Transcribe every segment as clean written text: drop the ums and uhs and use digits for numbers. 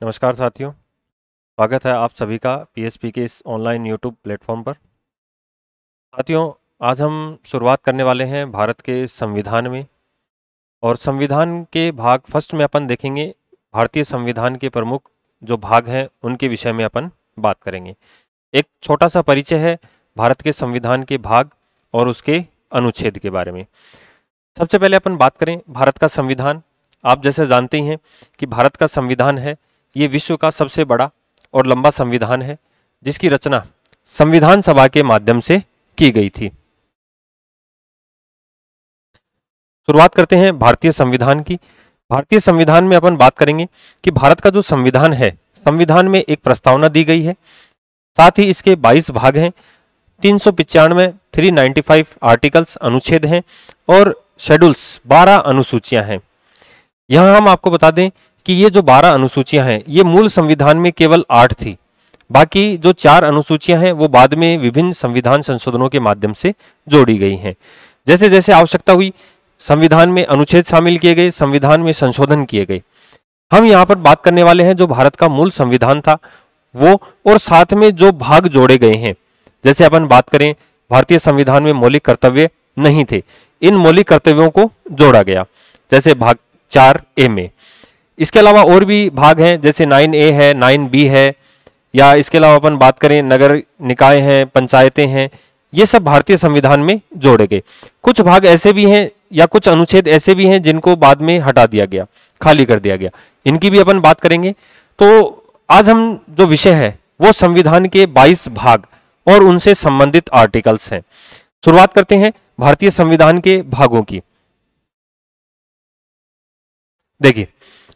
नमस्कार साथियों, स्वागत है आप सभी का पीएसपी के इस ऑनलाइन यूट्यूब प्लेटफॉर्म पर। साथियों, आज हम शुरुआत करने वाले हैं भारत के संविधान में और संविधान के भाग फर्स्ट में अपन देखेंगे भारतीय संविधान के प्रमुख जो भाग हैं उनके विषय में अपन बात करेंगे। एक छोटा सा परिचय है भारत के संविधान के भाग और उसके अनुच्छेद के बारे में। सबसे पहले अपन बात करें भारत का संविधान। आप जैसे जानते ही हैं कि भारत का संविधान है ये विश्व का सबसे बड़ा और लंबा संविधान है जिसकी रचना संविधान सभा के माध्यम से की गई थी। शुरुआत करते हैं भारतीय संविधान की। भारतीय संविधान में अपन बात करेंगे कि भारत का जो संविधान है, संविधान में एक प्रस्तावना दी गई है, साथ ही इसके 22 भाग हैं, 395 395 आर्टिकल्स अनुच्छेद हैं और शेड्यूल्स 12 अनुसूचियां हैं। यहां हम आपको बता दें कि ये जो 12 अनुसूचियां हैं ये मूल संविधान में केवल 8 थी। बाकी जो 4 अनुसूचियां हैं वो बाद में विभिन्न संविधान संशोधनों के माध्यम से जोड़ी गई हैं। जैसे जैसे आवश्यकता हुई संविधान में अनुच्छेद शामिल किए गए, संविधान में संशोधन किए गए। हम यहाँ पर बात करने वाले हैं जो भारत का मूल संविधान था वो, और साथ में जो भाग जोड़े गए हैं। जैसे अपन बात करें भारतीय संविधान में मौलिक कर्तव्य नहीं थे, इन मौलिक कर्तव्यों को जोड़ा गया, जैसे भाग 4A में। इसके अलावा और भी भाग हैं, जैसे 9A है, 9B है, या इसके अलावा अपन बात करें नगर निकाय हैं, पंचायतें हैं, ये सब भारतीय संविधान में जोड़े गए। कुछ भाग ऐसे भी हैं या कुछ अनुच्छेद ऐसे भी हैं जिनको बाद में हटा दिया गया, खाली कर दिया गया, इनकी भी अपन बात करेंगे। तो आज हम जो विषय है वो संविधान के 22 भाग और उनसे संबंधित आर्टिकल्स हैं। शुरुआत करते हैं भारतीय संविधान के भागों की। देखिए,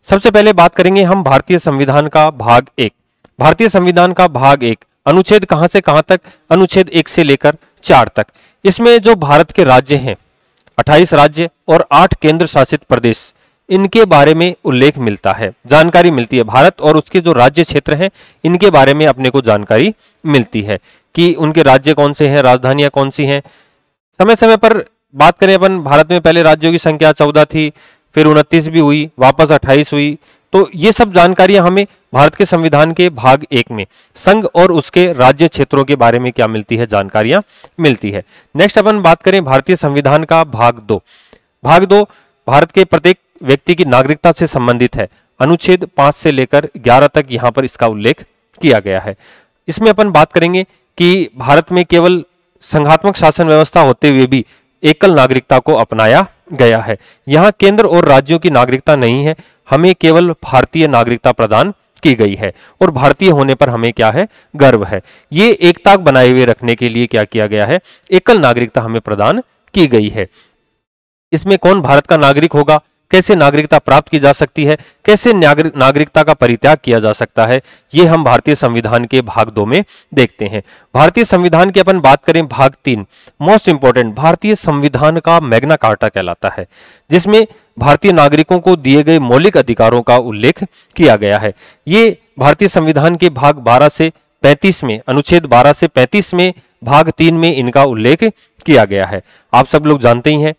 सबसे पहले बात करेंगे हम भारतीय संविधान का भाग 1। भारतीय संविधान का भाग 1 अनुच्छेद कहां से कहां तक? अनुच्छेद 1 से लेकर 4 तक। इसमें जो भारत के राज्य हैं 28 राज्य और 8 केंद्र शासित प्रदेश, इनके बारे में उल्लेख मिलता है, जानकारी मिलती है। भारत और उसके जो राज्य क्षेत्र हैं इनके बारे में अपने को जानकारी मिलती है कि उनके राज्य कौन से हैं, राजधानियां कौन सी हैं। समय समय पर बात करें अपन, भारत में पहले राज्यों की संख्या 14 थी, फिर 29 भी हुई, वापस 28 हुई। तो ये सब जानकारियां हमें भारत के संविधान के भाग 1 में संघ और उसके राज्य क्षेत्रों के बारे में क्या मिलती है, जानकारियां मिलती है। नेक्स्ट अपन बात करें भारतीय संविधान का भाग 2। भाग 2 भारत के प्रत्येक व्यक्ति की नागरिकता से संबंधित है। अनुच्छेद 5 से लेकर 11 तक यहाँ पर इसका उल्लेख किया गया है। इसमें अपन बात करेंगे कि भारत में केवल संघात्मक शासन व्यवस्था होते हुए भी एकल नागरिकता को अपनाया गया है। यहाँ केंद्र और राज्यों की नागरिकता नहीं है, हमें केवल भारतीय नागरिकता प्रदान की गई है और भारतीय होने पर हमें क्या है, गर्व है। ये एकता बनाए हुए रखने के लिए क्या किया गया है, एकल नागरिकता हमें प्रदान की गई है। इसमें कौन भारत का नागरिक होगा, कैसे नागरिकता प्राप्त की जा सकती है, कैसे नागरिकता का परित्याग किया जा सकता है, ये हम भारतीय संविधान के भाग 2 में देखते हैं। भारतीय संविधान की अपन बात करें भाग 3, मोस्ट इंपोर्टेंट, भारतीय संविधान का मैग्ना कार्टा कहलाता है, जिसमें भारतीय नागरिकों को दिए गए मौलिक अधिकारों का उल्लेख किया गया है। ये भारतीय संविधान के भाग 12 से 35 में, अनुच्छेद 12 से 35 में, भाग 3 में इनका उल्लेख किया गया है। आप सब लोग जानते ही हैं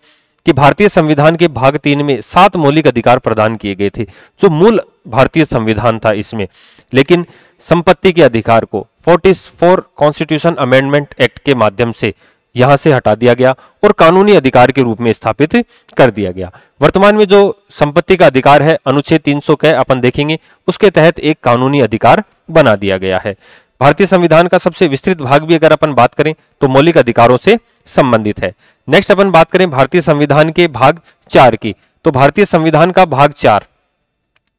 कि भारतीय संविधान के भाग 3 में 7 मौलिक अधिकार प्रदान किए गए थे जो मूल भारतीय संविधान था इसमें, लेकिन संपत्ति के अधिकार को 44 कॉन्स्टिट्यूशन अमेंडमेंट एक्ट के माध्यम से यहां से हटा दिया गया और कानूनी अधिकार के रूप में स्थापित कर दिया गया। वर्तमान में जो संपत्ति का अधिकार है अनुच्छेद 300 के अपन देखेंगे, उसके तहत एक कानूनी अधिकार बना दिया गया है। भारतीय संविधान का सबसे विस्तृत भाग भी अगर अपन बात करें तो मौलिक अधिकारों से संबंधित है। नेक्स्ट अपन बात करें भारतीय संविधान के भाग 4 की, तो भारतीय संविधान का भाग 4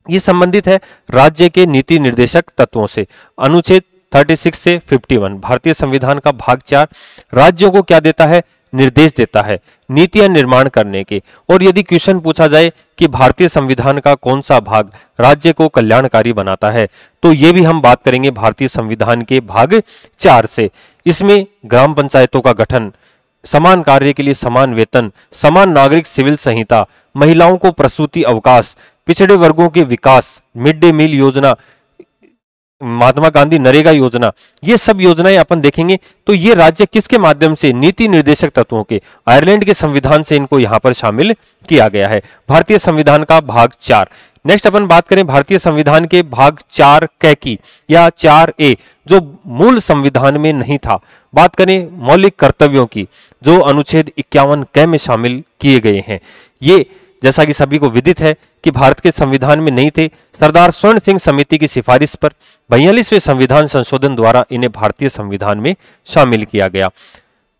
ये संबंधित है राज्य के नीति निर्देशक तत्वों से। अनुच्छेद 36 से 51 भारतीय संविधान का भाग 4 राज्यों को क्या देता है, निर्देश देता है नीतियां निर्माण करने के। और यदि क्वेश्चन पूछा जाए कि भारतीय संविधान का कौन सा भाग राज्य को कल्याणकारी बनाता है, तो ये भी हम बात करेंगे भारतीय संविधान के भाग 4 से। इसमें ग्राम पंचायतों का गठन, समान कार्य के लिए समान वेतन, समान नागरिक सिविल संहिता, महिलाओं को प्रसूति अवकाश, पिछड़े वर्गों के विकास, मिड डे मील योजना, महात्मा गांधी नरेगा योजना, ये सब योजनाएं अपन देखेंगे। तो ये राज्य किसके माध्यम से, नीति निर्देशक तत्वों के, आयरलैंड के संविधान से इनको यहां पर शामिल किया गया है। भारतीय संविधान का भाग 4 नेक्स्ट अपन बात करें भारतीय संविधान के भाग 4 क की या 4A जो मूल संविधान में नहीं था। बात करें मौलिक कर्तव्यों की जो अनुच्छेद 51 क में शामिल किए गए हैं। ये जैसा कि सभी को विदित है कि भारत के संविधान में नहीं थे। सरदार स्वर्ण सिंह समिति की सिफारिश पर 42वें संविधान संशोधन द्वारा इन्हें भारतीय संविधान में शामिल किया गया।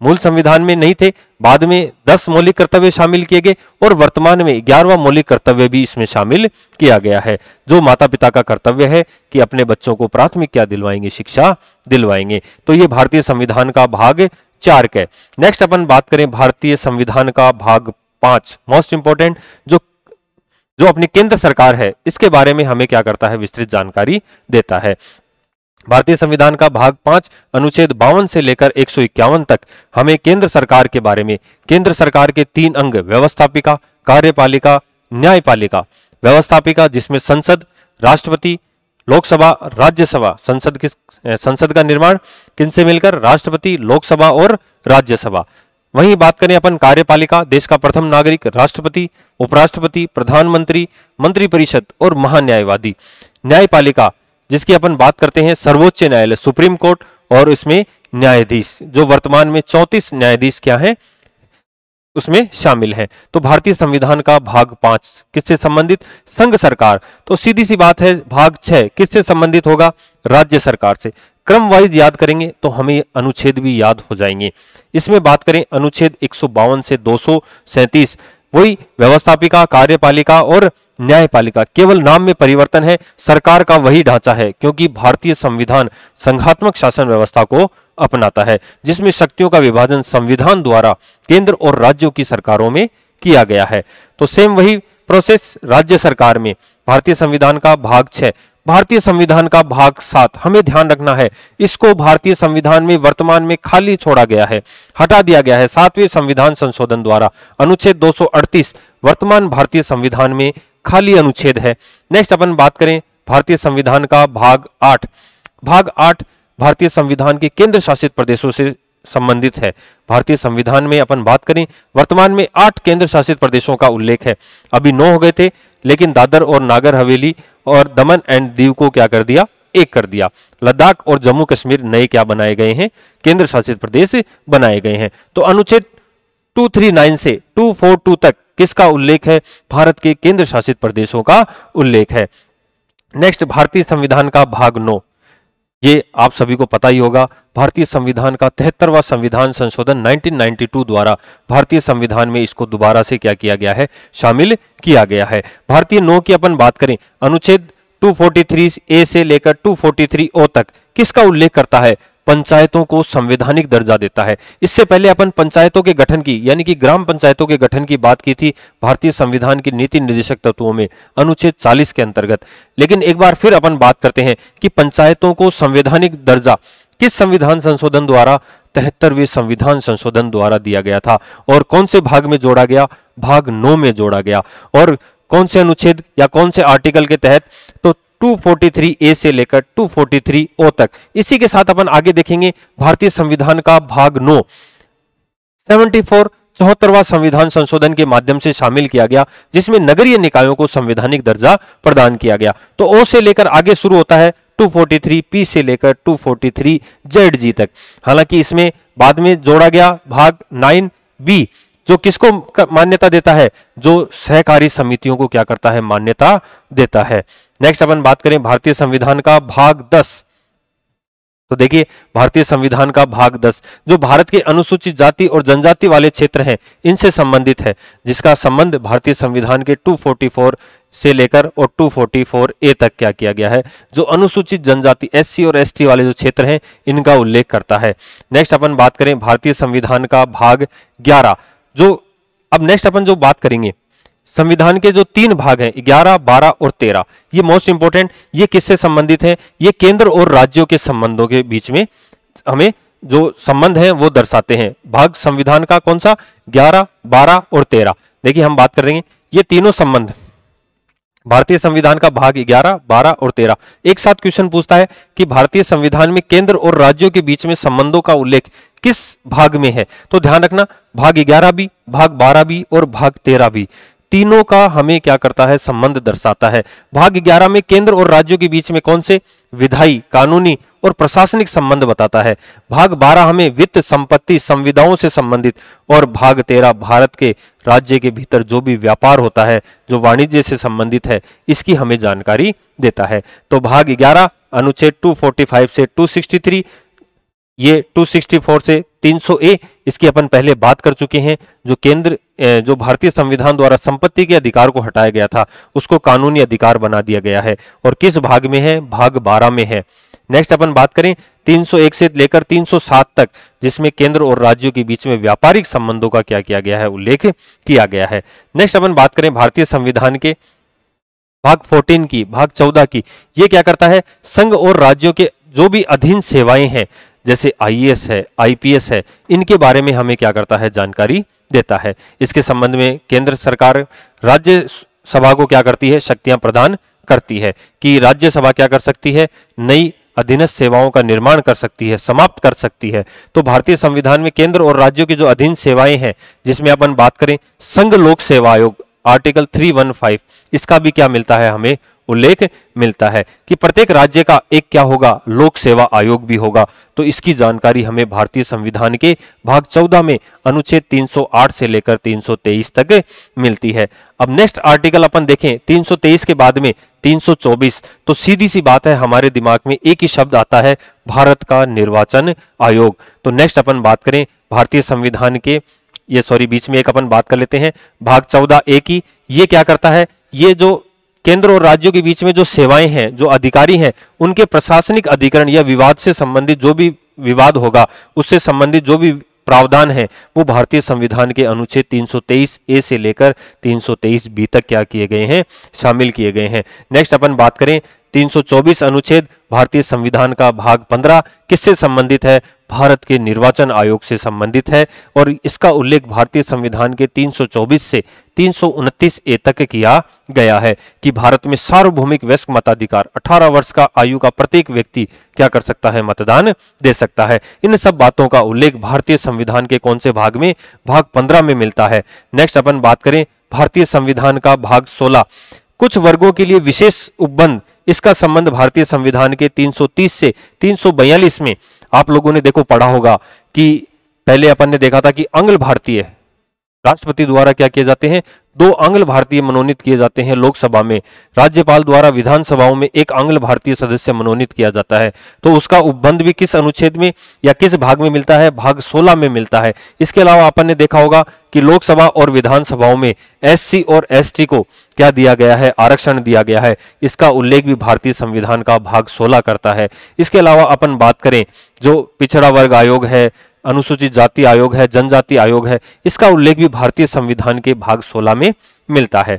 मूल संविधान में नहीं थे, बाद में 10 मौलिक कर्तव्य शामिल किए गए और वर्तमान में 11वां मौलिक कर्तव्य भी इसमें शामिल किया गया है, जो माता पिता का कर्तव्य है कि अपने बच्चों को प्राथमिक क्या दिलवाएंगे, शिक्षा दिलवाएंगे। तो ये भारतीय संविधान का भाग 4 का है। नेक्स्ट अपन बात करें भारतीय संविधान का भाग 5, मोस्ट इंपोर्टेंट, जो अपनी केंद्र सरकार है इसके बारे में हमें क्या करता है, विस्तृत जानकारी देता है। भारतीय संविधान का भाग 5 अनुच्छेद 52 से लेकर 151 तक हमें केंद्र सरकार के बारे में, केंद्र सरकार के 3 अंग व्यवस्थापिका, कार्यपालिका, न्यायपालिका। व्यवस्थापिका जिसमें संसद, राष्ट्रपति, लोकसभा, राज्यसभा। संसद का निर्माण किनसे मिलकर, राष्ट्रपति, लोकसभा और राज्यसभा। वहीं बात करें अपन कार्यपालिका, देश का प्रथम नागरिक, राष्ट्रपति, उपराष्ट्रपति, प्रधानमंत्री, मंत्रिपरिषद और महान्यायवादी। न्यायपालिका जिसकी अपन बात करते हैं सर्वोच्च न्यायालय, सुप्रीम कोर्ट, और इसमें न्यायाधीश जो वर्तमान में 34 न्यायाधीश क्या हैं उसमें शामिल हैं। तो भारतीय संविधान का भाग 5 किससे संबंधित, संघ सरकार। तो सीधी सी बात है भाग 6 किससे संबंधित होगा, राज्य सरकार से। क्रम वाइज याद करेंगे तो हमें अनुच्छेद भी याद हो जाएंगे। इसमें बात करें अनुच्छेद 152 से 237, वही व्यवस्थापिका, कार्यपालिका और न्यायपालिका, केवल नाम में परिवर्तन है, सरकार का वही ढांचा है, क्योंकि भारतीय संविधान संघात्मक शासन व्यवस्था को अपनाता है जिसमें शक्तियों का विभाजन संविधान द्वारा केंद्र और राज्यों की सरकारों में किया गया है। तो सेम वही प्रोसेस राज्य सरकार में। भारतीय संविधान का भाग 6, भारतीय संविधान का भाग 7 हमें ध्यान रखना है, इसको भारतीय संविधान में वर्तमान में खाली छोड़ा गया है, हटा दिया गया है 7वें संविधान संशोधन द्वारा। अनुच्छेद 238 वर्तमान भारतीय संविधान में खाली अनुच्छेद है। नेक्स्ट अपन बात करें भारतीय संविधान का भाग 8। भाग 8 भारतीय संविधान के केंद्र शासित प्रदेशों से संबंधित है। भारतीय संविधान में अपन बात करें वर्तमान में 8 केंद्र शासित प्रदेशों का उल्लेख है। अभी 9 हो गए थे, लेकिन दादर और नागर हवेली और दमन एंड दीव को क्या कर दिया, 1 कर दिया। लद्दाख और जम्मू कश्मीर नए क्या बनाए गए हैं, केंद्र शासित प्रदेश बनाए गए हैं। तो अनुच्छेद 239 से 242 तक किसका उल्लेख है, भारत के केंद्र शासित प्रदेशों का उल्लेख है। नेक्स्ट भारतीय संविधान का भाग 9, ये आप सभी को पता ही होगा, भारतीय संविधान का 73वां संविधान संशोधन 1992 द्वारा भारतीय संविधान में इसको दोबारा से क्या किया गया है, शामिल किया गया है। भारतीय 9 की अपन बात करें, अनुच्छेद 243A से लेकर 243O तक किसका उल्लेख करता है, पंचायतों को संवैधानिक दर्जा देता है। इससे पहले अपन पंचायतों के गठन की यानी कि ग्राम पंचायतों के गठन की बात की थी भारतीय संविधान की नीति निर्देशक तत्वों में अनुच्छेद 40 के अंतर्गत। लेकिन एक बार फिर अपन बात करते हैं कि पंचायतों को संवैधानिक दर्जा किस संविधान संशोधन द्वारा, 73वें संविधान संशोधन द्वारा दिया गया था। और कौन से भाग में जोड़ा गया, भाग 9 में जोड़ा गया। और कौन से अनुच्छेद या कौन से आर्टिकल के तहत, तो 243A से लेकर 243O तक। इसी के साथ अपन आगे देखेंगे भारतीय संविधान का भाग 9 74वां संविधान संशोधन के माध्यम से शामिल किया गया, जिसमें नगरीय निकायों को संवैधानिक दर्जा प्रदान किया गया। तो O से लेकर आगे शुरू होता है 243P से लेकर 243ZG तक। हालांकि इसमें बाद में जोड़ा गया भाग 9B जो किसको मान्यता देता है, जो सहकारी समितियों को क्या करता है, मान्यता देता है। नेक्स्ट अपन बात करें भारतीय संविधान का भाग 10। तो देखिए भारतीय संविधान का भाग 10 जो भारत के अनुसूचित जाति और जनजाति वाले क्षेत्र हैं इनसे संबंधित है, जिसका संबंध भारतीय संविधान के 244 से लेकर और 244A तक क्या किया गया है, जो अनुसूचित जनजाति SC और ST वाले जो क्षेत्र हैं इनका उल्लेख करता है। नेक्स्ट अपन बात करें भारतीय संविधान का भाग 11 जो अब नेक्स्ट अपन जो बात करेंगे संविधान के जो 3 भाग हैं 11, 12 और 13, ये मोस्ट इंपोर्टेंट, ये किससे संबंधित हैं, ये केंद्र और राज्यों के संबंधों के बीच में हमें जो संबंध हैं वो दर्शाते हैं। भाग संविधान का कौन सा, 11, 12 और 13। देखिए हम बात करेंगे ये तीनों संबंध, भारतीय संविधान का भाग 11, 12 और 13। एक साथ क्वेश्चन पूछता है कि भारतीय संविधान में केंद्र और राज्यों के बीच में संबंधों का उल्लेख किस भाग में है। तो ध्यान रखना भाग 11 भी, भाग 12 भी और भाग 13 भी तीनों का हमें क्या करता है, संबंध दर्शाता है। भाग 11 में केंद्र और राज्यों के बीच में कौन से विधायी, कानूनी और प्रशासनिक संबंध बताता है। भाग 12 हमें वित्त, संपत्ति, संविदाओं से संबंधित, और भाग 13 भारत के राज्य के भीतर जो भी व्यापार होता है, जो वाणिज्य से संबंधित है, इसकी हमें जानकारी देता है। तो भाग 11 अनुच्छेद 245 से 263, ये 264 से 300A, इसकी अपन पहले बात कर चुके हैं। जो भारतीय संविधान द्वारा संपत्ति के अधिकार को हटाया गया था, उसको कानूनी अधिकार बना दिया गया है, और किस भाग में है, भाग 12 में है। नेक्स्ट अपन बात करें 301 से लेकर 307 तक, जिसमें केंद्र और राज्यों के बीच में व्यापारिक संबंधों का क्या किया गया है, उल्लेख किया गया है। नेक्स्ट अपन बात करें भारतीय संविधान के भाग 14 की, भाग 14 की। ये क्या करता है, संघ और राज्यों के जो भी अधीन सेवाएं हैं, जैसे IAS है, IPS है, इनके बारे में हमें क्या करता है, जानकारी देता है। इसके संबंध में केंद्र सरकार राज्य सभा को क्या करती है, शक्तियां प्रदान करती है कि राज्यसभा क्या कर सकती है, नई अधीनस्थ सेवाओं का निर्माण कर सकती है, समाप्त कर सकती है। तो भारतीय संविधान में केंद्र और राज्यों की जो अधीन सेवाएं हैं, जिसमें अपन बात करें संघ लोक सेवा आयोग आर्टिकल 315, इसका भी क्या मिलता है, हमें उल्लेख मिलता है कि प्रत्येक राज्य का एक क्या होगा, लोक सेवा आयोग भी होगा। तो इसकी जानकारी हमें भारतीय संविधान के भाग 14 में अनुच्छेद 308 से लेकर 323 तक मिलती है। अब नेक्स्ट आर्टिकल अपन देखें 323 के बाद में 324, तो सीधी सी बात है, हमारे दिमाग में एक ही शब्द आता है, भारत का निर्वाचन आयोग। तो नेक्स्ट अपन बात करें भारतीय संविधान के, बीच में एक अपन बात कर लेते हैं भाग 14A की। ये क्या करता है, ये जो केंद्र और राज्यों के बीच में जो सेवाएं हैं, जो अधिकारी हैं, उनके प्रशासनिक अधिकरण या विवाद से संबंधित जो भी विवाद होगा, उससे संबंधित जो भी प्रावधान है, वो भारतीय संविधान के अनुच्छेद 323A से लेकर 323B तक क्या किए गए हैं, शामिल किए गए हैं। नेक्स्ट अपन बात करें 324 अनुच्छेद भारतीय संविधान का भाग 15 किससे संबंधित है, भारत के निर्वाचन आयोग से संबंधित है, और इसका उल्लेख भारतीय संविधान के 324 से 329A तक किया गया है कि भारत में सार्वभौमिक वयस्क मताधिकार 18 वर्ष का आयु का प्रत्येक व्यक्ति क्या कर सकता है, मतदान दे सकता है। इन सब बातों का उल्लेख भारतीय संविधान के कौन से भाग में, भाग 15 में मिलता है। नेक्स्ट अपन बात करें भारतीय संविधान का भाग 16, कुछ वर्गों के लिए विशेष उपबंध, इसका संबंध भारतीय संविधान के 330 से 342 में आप लोगों ने देखो पढ़ा होगा कि पहले अपन ने देखा था कि आंग्ल भारतीय राष्ट्रपति द्वारा क्या किए जाते हैं, 2 आंग्ल भारतीय मनोनीत किए जाते हैं लोकसभा में, राज्यपाल द्वारा विधानसभाओं में 1 आंग्ल भारतीय सदस्य मनोनीत किया जाता है। तो उसका उपबंध भी किस अनुच्छेद में या किस भाग में मिलता है, भाग 16 में मिलता है। इसके अलावा अपन ने देखा होगा कि लोकसभा और विधानसभाओं में SC और ST को क्या दिया गया है, आरक्षण दिया गया है। इसका उल्लेख भी भारतीय संविधान का भाग 16 करता है। इसके अलावा अपन बात करें जो पिछड़ा वर्ग आयोग है, अनुसूचित जाति आयोग है, जनजाति आयोग है, इसका उल्लेख भी भारतीय संविधान के भाग 16 में मिलता है।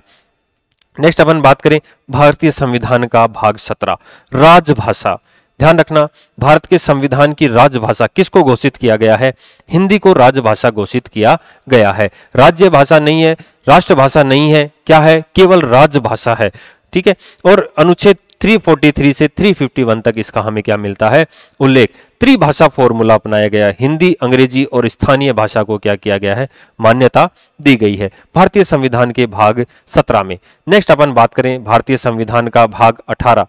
नेक्स्ट अपन बात करें भारतीय संविधान का भाग 17 राजभाषा। ध्यान रखना, भारत के संविधान की राजभाषा किसको घोषित किया गया है, हिंदी को राजभाषा घोषित किया गया है। राज्य भाषा नहीं है, राष्ट्रभाषा नहीं है, क्या है, केवल राजभाषा है। ठीक है, और अनुच्छेद 343 से 351 तक इसका हमें क्या मिलता है, उल्लेख। त्रिभाषा फॉर्मूला अपनाया गया है, हिंदी, अंग्रेजी और स्थानीय भाषा को क्या किया गया है, मान्यता दी गई है भारतीय संविधान के भाग 17 में। नेक्स्ट अपन बात करें भारतीय संविधान का भाग 18।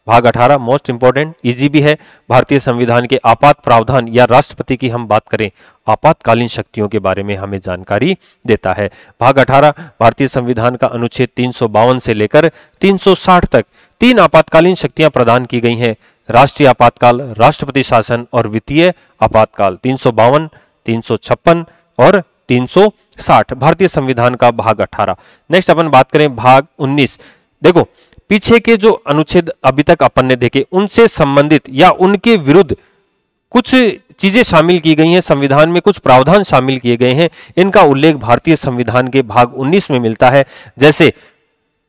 भाग 18 मोस्ट इंपोर्टेंट, इजी भी है। भारतीय संविधान के आपात प्रावधान या राष्ट्रपति की हम बात करें, आपातकालीन शक्तियों के बारे में हमें जानकारी देता है। भाग 18 भारतीय संविधान का अनुच्छेद 352 से लेकर 360 तक 3 आपातकालीन शक्तियां प्रदान की गई हैं, राष्ट्रीय आपातकाल, राष्ट्रपति शासन और वित्तीय आपातकाल। 352, 356 और 360 भारतीय संविधान का भाग 18। नेक्स्ट अपन बात करें भाग 19। देखो पीछे के जो अनुच्छेद अभी तक अपन ने देखे, उनसे संबंधित या उनके विरुद्ध कुछ चीजें शामिल की गई हैं, संविधान में कुछ प्रावधान शामिल किए गए हैं। इनका उल्लेख भारतीय संविधान के भाग 19 में मिलता है। जैसे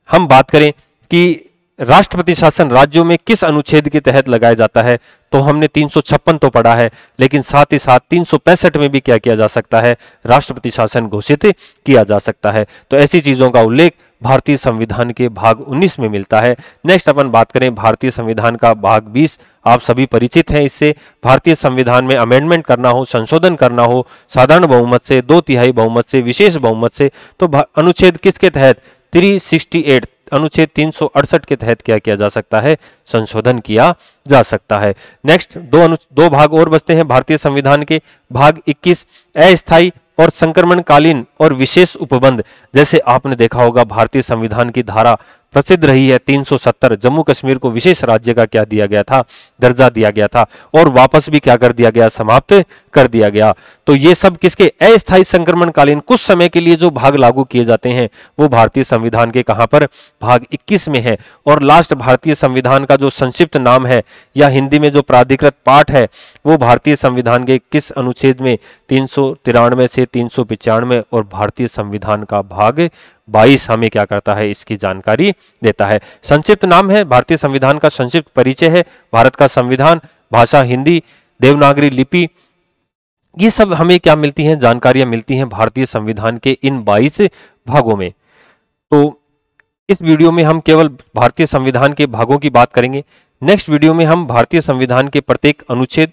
हम बात करें कि राष्ट्रपति शासन राज्यों में किस अनुच्छेद के तहत लगाया जाता है, तो हमने 356 तो पढ़ा है, लेकिन साथ ही साथ 365 में भी क्या किया जा सकता है, राष्ट्रपति शासन घोषित किया जा सकता है। तो ऐसी चीजों का उल्लेख भारतीय संविधान के भाग 19 में मिलता है। नेक्स्ट अपन बात करें भारतीय संविधान का भाग 20 आप सभी परिचित हैं इससे। भारतीय संविधान में अमेंडमेंट करना हो, संशोधन करना हो साधारण बहुमत से, 2/3 बहुमत से, विशेष बहुमत से, तो अनुच्छेद किसके तहत 368 अनुच्छेद 368 के तहत क्या किया जा सकता है, संशोधन किया जा सकता है। नेक्स्ट दो भाग और बचते हैं भारतीय संविधान के। भाग 21 अस्थायी और संक्रमणकालीन और विशेष उपबंध। जैसे आपने देखा होगा भारतीय संविधान की धारा प्रसिद्ध रही है 370, जम्मू कश्मीर को विशेष राज्य का क्या दिया गया था, दर्जा दिया गया था, और वापस भी क्या कर दिया गया, समाप्त कर दिया गया। तो ये सब किसके, अस्थायी संक्रमणकालीन कुछ समय के लिए जो भाग लागू किए जाते हैं वो भारतीय संविधान के कहां पर, भाग 21 में है। और लास्ट भारतीय संविधान का जो संक्षिप्त नाम है या हिंदी में जो प्राधिकृत पाठ है वो भारतीय संविधान के किस अनुच्छेद में, 393 से 395, और भारतीय संविधान का भाग 22 हमें क्या करता है, इसकी जानकारी देता है। संक्षिप्त नाम है, भारतीय संविधान का संक्षिप्त परिचय है, भारत का संविधान, भाषा हिंदी, देवनागरी लिपि, ये सब हमें क्या मिलती हैं, जानकारियां मिलती हैं भारतीय संविधान के इन 22 भागों में। तो इस वीडियो में हम केवल भारतीय संविधान के भागों की बात करेंगे। नेक्स्ट वीडियो में हम भारतीय संविधान के प्रत्येक अनुच्छेद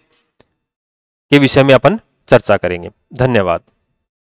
के विषय में अपन चर्चा करेंगे। धन्यवाद।